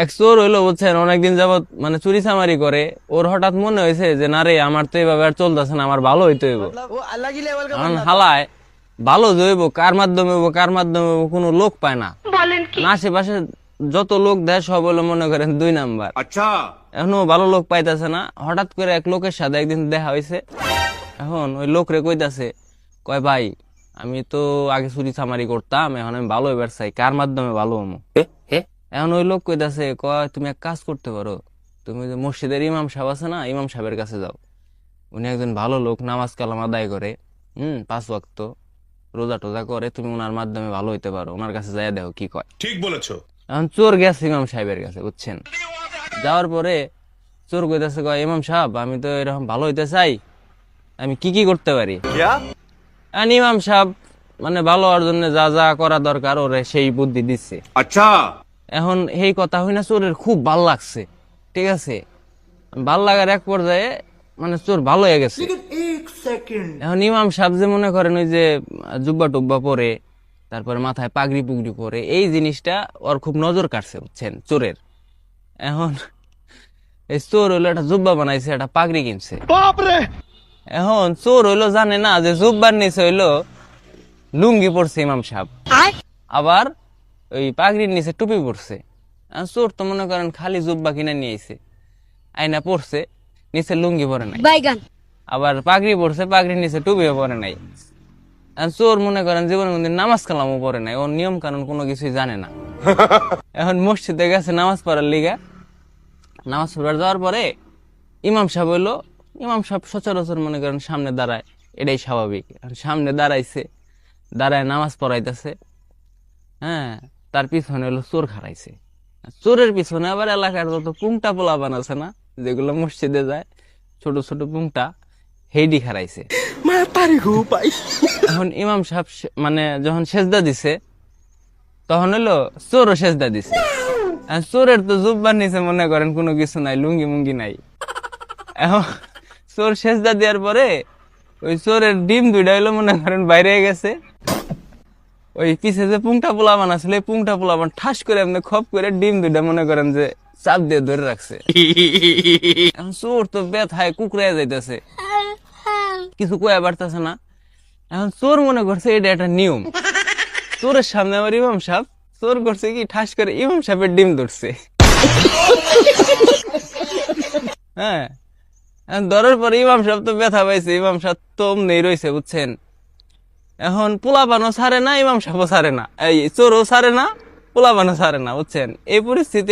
এক চোর হইলো বুঝছেন, অনেকদিন যাবত মানে চুরি চামারি করে। ওর হঠাৎ মনে হয়েছে যে না রে, আমার তো এইভাবে আর চলতেছে না, আমার ভালো হইতে হইব। वो अलग ही लेवल का কারণ बंदा था। হালায় ভালো যে হইব, কার মাধ্যমে হইব কোনো লোক পায় না। আশেপাশে যত লোক দেয় সব হলো মনে করেন 2 নাম্বার। अच्छा। এখনো ভালো লোক পাইতেছে না। হঠাৎ করে এক লোকের সাথে একদিন দেখা হয়েছে। এখন ওই লোক রে কইতাছে, কয় ভাই আমি তো আগে চুরি চামারি করতাম, এখন আমি ভালো হইবার চাই, কার মাধ্যমে ভালো হমু। এখন ওই লোক কইতাছে, কয় তুমি এক কাজ করতে পারো, তুমি যে মসজিদের ইমাম সাহেব আছে না, ইমাম সাহেবের কাছে যাও। উনি একজন ভালো লোক, নামাজ কালাম আদায় করে, 5 ওয়াক্ত রোজা টোজা করে, তুমি ওনার মাধ্যমে ভালো হইতে পারো, ওনার কাছে যাইয়া দেখো কি কয়। ठीक बोलेছো। এখন চোর গেছে ইমাম সাহেবের কাছে, বুঝছেন। যাওয়ার পরে চোর কইতাছে, কয় ইমাম সাহেব আমি তো এরকম ভালো হইতে চাই, আমি কি কি করতে পারি। क्या এখন ইমাম সাহেব মানে ভালো হওয়ার জন্য যা যা করা দরকার ওরে সেই বুদ্ধি দিচ্ছে। अच्छा। এখন এই কথা হই না চোরের খুব ভাল লাগছে, ঠিক আছে। ভাল লাগার এক পর্যায়ে মানে চোর ভালো হয়ে গেছে। এখন ইমাম সাহেব যে মনে করেন ওই যে জুব্বা টুব্বা পরে, তারপরে মাথায় পাগড়ি পুগড়ি পরে, এই জিনিসটা ওর খুব নজর কাটছে, বুঝছেন, চোরের। এখন এই চোর হইলো একটা জুব্বা বানাইছে, একটা পাগড়ি কিনছে। এখন চোর হইলো জানে না যে জুব্বার নিচে হইলো লুঙ্গি পরছে ইমাম সাহেব, আবার ওই পাগড়ির নিচে টুপি পরছে। আর চোর তো মনে করেন খালি জুব্বা কিনে নিয়ে আইছে, আইনা পরছে, নিচে লুঙ্গি পরে নাই, আবার পাগড়ি পরছে, পাগড়ির নিচে টুপিও পরে নাই। আর চোর মনে করেন জীবনে কোনদিন নামাজ কালামও পরে নাই, ওর নিয়ম কানুন কোনো কিছুই জানে না। এখন মসজিদে গেছে নামাজ পড়ার লিগা। নামাজ পড়ার যাওয়ার পরে ইমাম সাহেব হইলো, ইমাম সাহেব সচরাচর মনে করেন সামনে দাঁড়ায়, এটাই স্বাভাবিক। সামনে দাঁড়াইছে, দাঁড়ায় নামাজ পড়াইতেছে। হ্যাঁ, তার পিছনে হলো চোর খাড়াইছে। চোরের পিছনে আবার এলাকার যত পুংটা পোলাপান আছে না, যেগুলো মসজিদে যায়, ছোট ছোট পুংটা, হেডি খাড়াইছে। এখন ইমাম সাহেব মানে যখন সেজদা দিছে, তখন হলো চোরও সেজদা দিছে। আর চোরের তো জুব্বার নিচে মনে করেন কোনো কিছু নাই, লুঙ্গি মুঙ্গি নাই। এখন চোর সেজদা দেওয়ার পরে ওই চোরের ডিম 2টা হইলো মনে করেন বাইরে গেছে। ওই পিছে যে পুংটা পোলাবান আসলে পুংটা পোলাবান ঠাস করে এমনি খপ করে ডিম 2টা মনে করেন যে চাপ দিয়ে ধরে রাখছে। এখন চোর তো ব্যথায় কুকড়ায় যাইতেছে, কিছু কয়া পারতেছে না। এখন চোর মনে করছে এটা একটা নিয়ম। চোরের সামনে আমার ইমাম সাহেব, চোর করছে কি ঠাস করে ইমাম সাহেবের ডিম ধরছে। হ্যাঁ, ধরার পরে ইমাম সাহেব তো ব্যথা পাইছে, ইমাম সাহেব তো অমনি রয়েছে, বুঝছেন। এখন পোলাপানও ছাড়ে না, ইমাম সাহেবও ছাড়ে না, এই চোরও ছাড়ে না, পোলাপানও ছাড়ে না, বুঝছেন। এই পরিস্থিতি